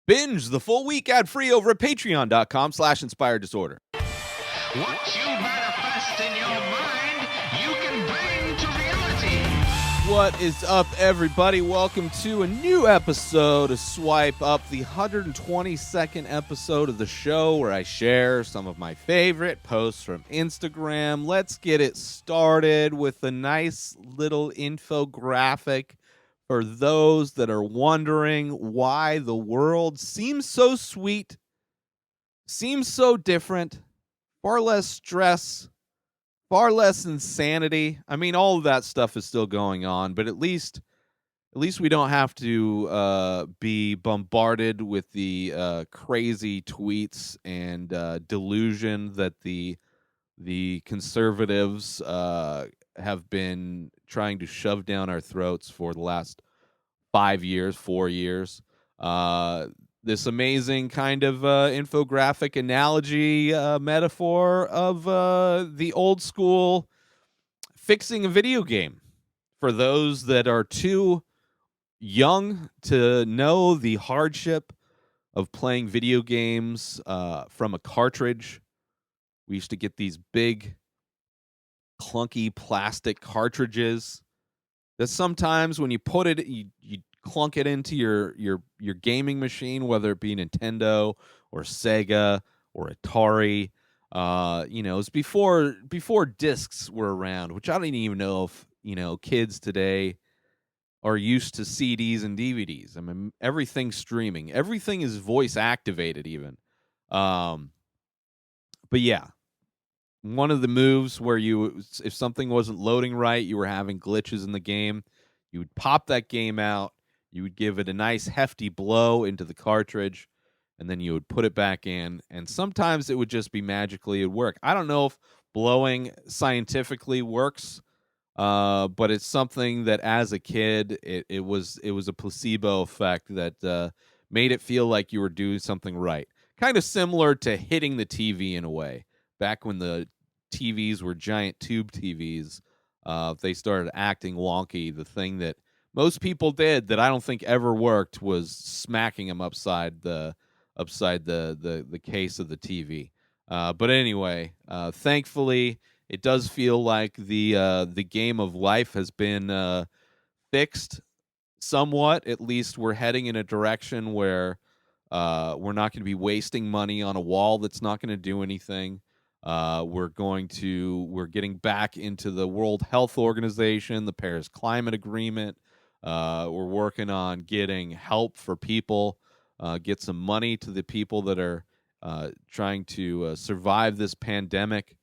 Binge the full week ad-free over at patreon.com/inspireddisorder. What you manifest in your mind, you can bring to reality. What is up, everybody? Welcome to a new episode of Swipe Up, the 122nd episode of the show where I share some of my favorite posts from Instagram. Let's get it started with a nice little infographic for those that are wondering why the world seems so sweet, seems so different, far less stress, far less insanity. I mean, all of that stuff is still going on, but at least we don't have to be bombarded with the crazy tweets and delusion that the conservatives have been trying to shove down our throats for the last 4 years. This amazing kind of infographic analogy metaphor of the old school fixing a video game. For those that are too young to know the hardship of playing video games from a cartridge, we used to get these big, clunky plastic cartridges that sometimes when you put it, you clunk it into your gaming machine, whether it be Nintendo or Sega or Atari. It was before discs were around, which I don't even know if kids today are used to CDs and DVDs. I mean, everything's streaming, everything is voice activated, even. But yeah, one of the moves where if something wasn't loading right, you were having glitches in the game, you would pop that game out, you would give it a nice hefty blow into the cartridge, and then you would put it back in, and sometimes it would just be magically it'd work. I don't know if blowing scientifically works, but it's something that as a kid, it was a placebo effect that made it feel like you were doing something right. Kind of similar to hitting the TV in a way. Back when the TVs were giant tube TVs, they started acting wonky. The thing that most people did that I don't think ever worked was smacking them upside the case of the TV. But anyway, thankfully, it does feel like the game of life has been fixed somewhat. At least we're heading in a direction where we're not going to be wasting money on a wall that's not going to do anything. We're getting back into the World Health Organization, the Paris Climate Agreement. We're working on getting help for people, get some money to the people that are trying to survive this pandemic,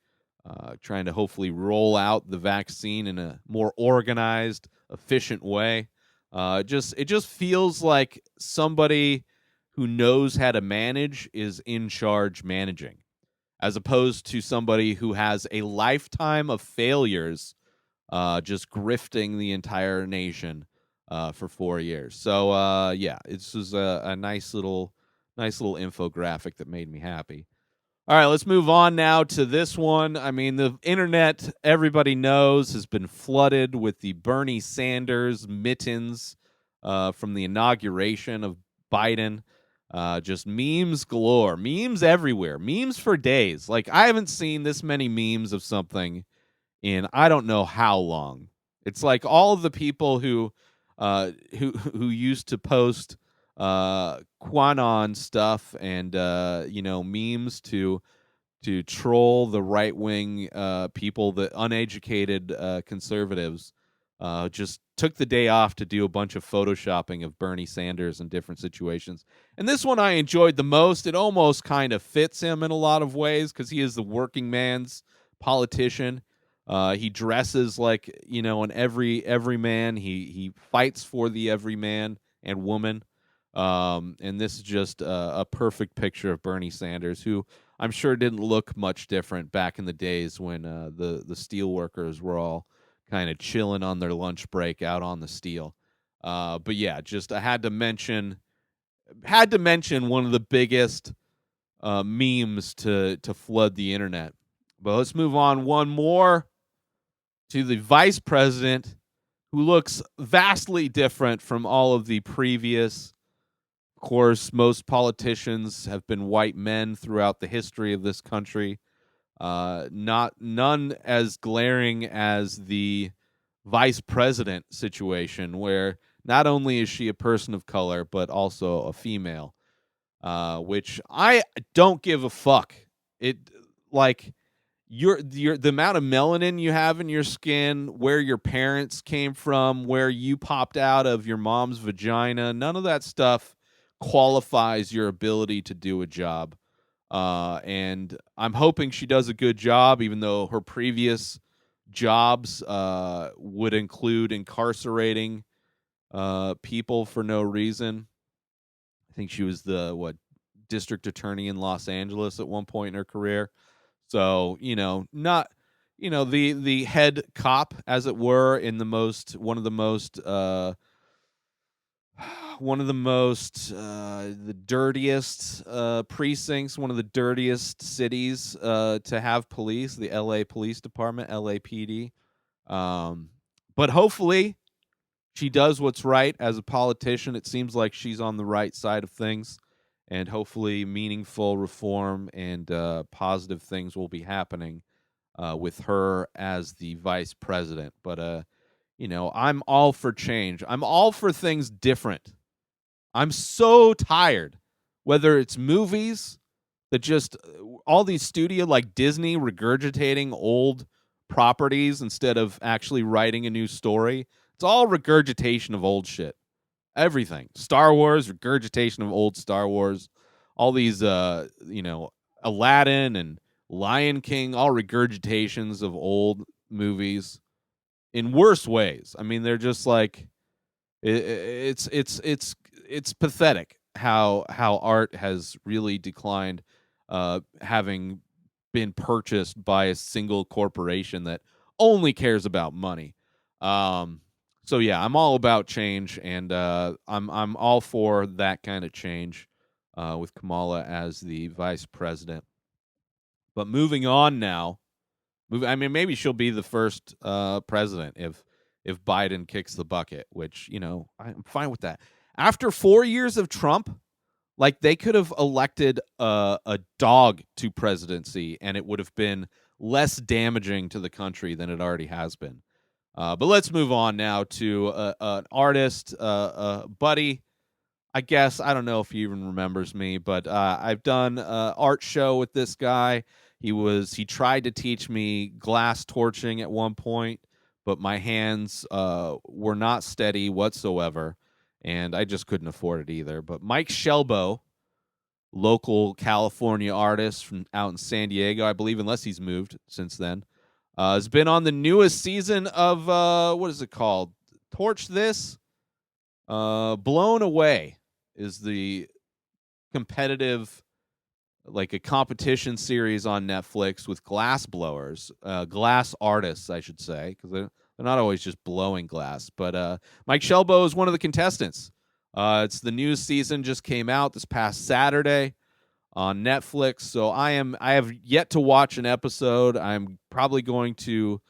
trying to hopefully roll out the vaccine in a more organized, efficient way. It just feels like somebody who knows how to manage is in charge managing, as opposed to somebody who has a lifetime of failures, just grifting the entire nation for 4 years. So yeah, this was a nice little infographic that made me happy. All right, let's move on now to this one. I mean, the internet, everybody knows, has been flooded with the Bernie Sanders mittens from the inauguration of Biden. Just memes galore, memes everywhere, memes for days. Like, I haven't seen this many memes of something in I don't know how long. It's like all of the people who used to post QAnon stuff and memes to troll the right wing people, the uneducated conservatives. Just took the day off to do a bunch of photoshopping of Bernie Sanders in different situations. And this one I enjoyed the most. It almost kind of fits him in a lot of ways because he is the working man's politician. He dresses like, an everyman. He fights for the everyman and woman. And this is just a perfect picture of Bernie Sanders, who I'm sure didn't look much different back in the days when the steel workers were all kind of chilling on their lunch break out on the steel. But yeah, just I had to mention one of the biggest memes to flood the internet. But let's move on one more to the vice president, who looks vastly different from all of the previous Of course, most politicians have been white men throughout the history of this country. None as glaring as the vice president situation, where not only is she a person of color but also a female, which I don't give a fuck. It like your the amount of melanin you have in your skin, where your parents came from, where you popped out of your mom's vagina, none of that stuff qualifies your ability to do a job. And I'm hoping she does a good job, even though her previous jobs would include incarcerating people for no reason. I think she was the district attorney in Los Angeles at one point in her career. So, not the head cop, as it were, in the most the dirtiest precincts, one of the dirtiest cities to have police, the LA Police Department, LAPD. But hopefully she does what's right as a politician. It seems like she's on the right side of things, and hopefully meaningful reform and positive things will be happening with her as the vice president. But I'm all for change. I'm all for things different. I'm so tired, whether it's movies that just all these studio like Disney regurgitating old properties instead of actually writing a new story. It's all regurgitation of old shit. Everything. Star Wars, regurgitation of old Star Wars. All these Aladdin and Lion King, all regurgitations of old movies in worse ways. I mean, they're just like it's pathetic how art has really declined, having been purchased by a single corporation that only cares about money. So yeah, I'm all about change, and I'm all for that kind of change with Kamala as the vice president. But moving on now, I mean, maybe she'll be the first president if Biden kicks the bucket, which I'm fine with that. After 4 years of Trump, like they could have elected a dog to presidency, and it would have been less damaging to the country than it already has been. But let's move on now to an artist, Buddy. I guess I don't know if he even remembers me, but I've done an art show with this guy. He tried to teach me glass torching at one point, but my hands were not steady whatsoever, and I just couldn't afford it either. But Mike Shelbo, local California artist from out in San Diego, I believe, unless he's moved since then, has been on the newest season of what is it called? Torch This. Blown Away is the competitive, like a competition series on Netflix with glass blowers, glass artists, I should say, because they're not always just blowing glass. But Mike Shelbo is one of the contestants. It's the new season, just came out this past Saturday on Netflix. So I have yet to watch an episode. I'm probably going to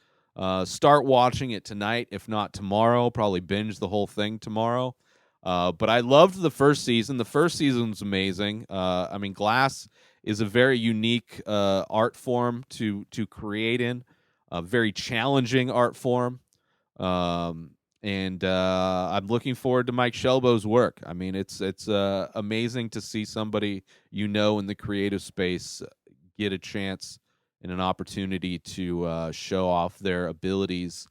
start watching it tonight, if not tomorrow. Probably binge the whole thing tomorrow. But I loved the first season. The first season was amazing. I mean, glass is a very unique art form to create in, a very challenging art form. And I'm looking forward to Mike Shelbo's work. I mean, it's amazing to see somebody in the creative space get a chance and an opportunity to show off their abilities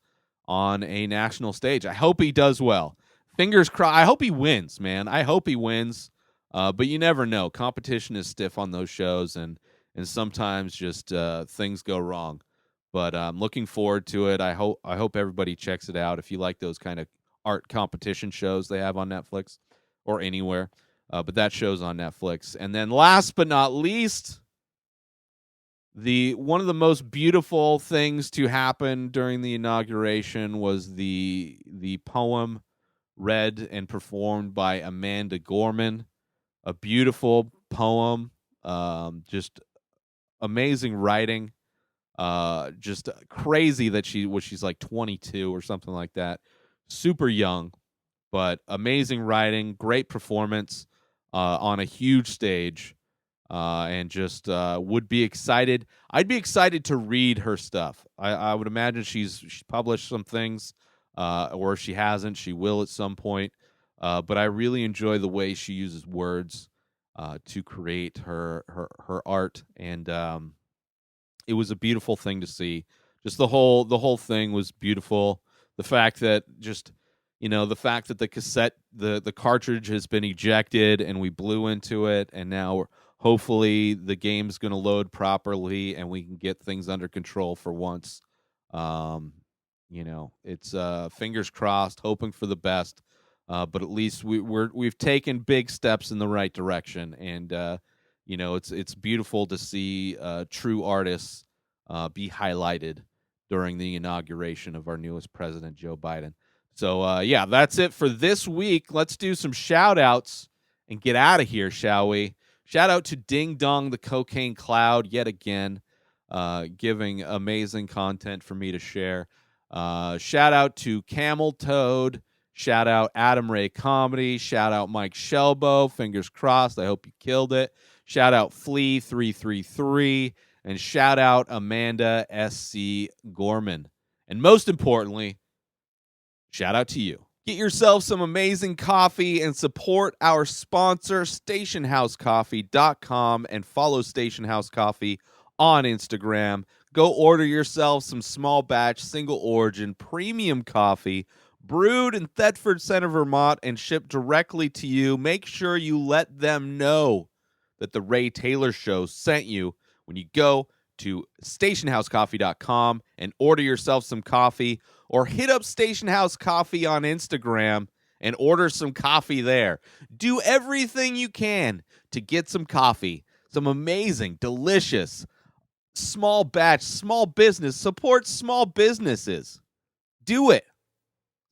on a national stage. I hope he does well. Fingers crossed. I hope he wins, man. I hope he wins. But you never know. Competition is stiff on those shows, and sometimes just things go wrong. But I'm looking forward to it. I hope everybody checks it out if you like those kind of art competition shows they have on Netflix or anywhere. But that show's on Netflix. And then last but not least, one of the most beautiful things to happen during the inauguration was the poem read and performed by Amanda Gorman. A beautiful poem, just amazing writing. Just crazy that she's like 22 or something like that. Super young, but amazing writing, great performance. on a huge stage, and just would be excited. I'd be excited to read her stuff. I would imagine she's published some things, or if she hasn't, she will at some point. But I really enjoy the way she uses words to create her art, and it was a beautiful thing to see. Just the whole thing was beautiful. The fact that the fact that the cassette the cartridge has been ejected and we blew into it, and now hopefully the game's going to load properly and we can get things under control for once. Um, it's fingers crossed, hoping for the best. But at least we've taken big steps in the right direction, and it's beautiful to see true artists be highlighted during the inauguration of our newest president, Joe Biden. So yeah, that's it for this week. Let's do some shout outs and get out of here, shall we? Shout out to Ding Dong the Cocaine Cloud yet again, giving amazing content for me to share. Shout out to Camel Toad. Shout out Adam Ray Comedy. Shout out Mike Shelbo. Fingers crossed. I hope you killed it. Shout out Flea333. And shout out Amanda SC Gorman. And most importantly, shout out to you. Get yourself some amazing coffee and support our sponsor, StationHouseCoffee.com, and follow Station House Coffee on Instagram. Go order yourself some small batch, single origin, premium coffee brewed in Thetford Center, Vermont, and shipped directly to you. Make sure you let them know that the Ray Taylor Show sent you when you go to stationhousecoffee.com and order yourself some coffee, or hit up Station House Coffee on Instagram and order some coffee there. Do everything you can to get some coffee, some amazing, delicious, small batch, small business. Support small businesses. Do it.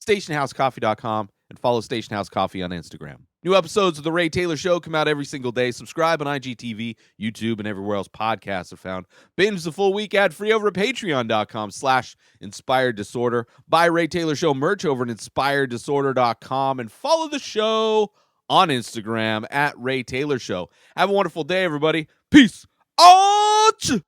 StationHouseCoffee.com and follow Station House Coffee on Instagram. New episodes of The Ray Taylor Show come out every single day. Subscribe on IGTV, YouTube, and everywhere else podcasts are found. Binge the full week ad-free over at patreon.com/Inspired Disorder. Buy Ray Taylor Show merch over at InspiredDisorder.com and follow the show on Instagram at Ray Taylor Show. Have a wonderful day, everybody. Peace out!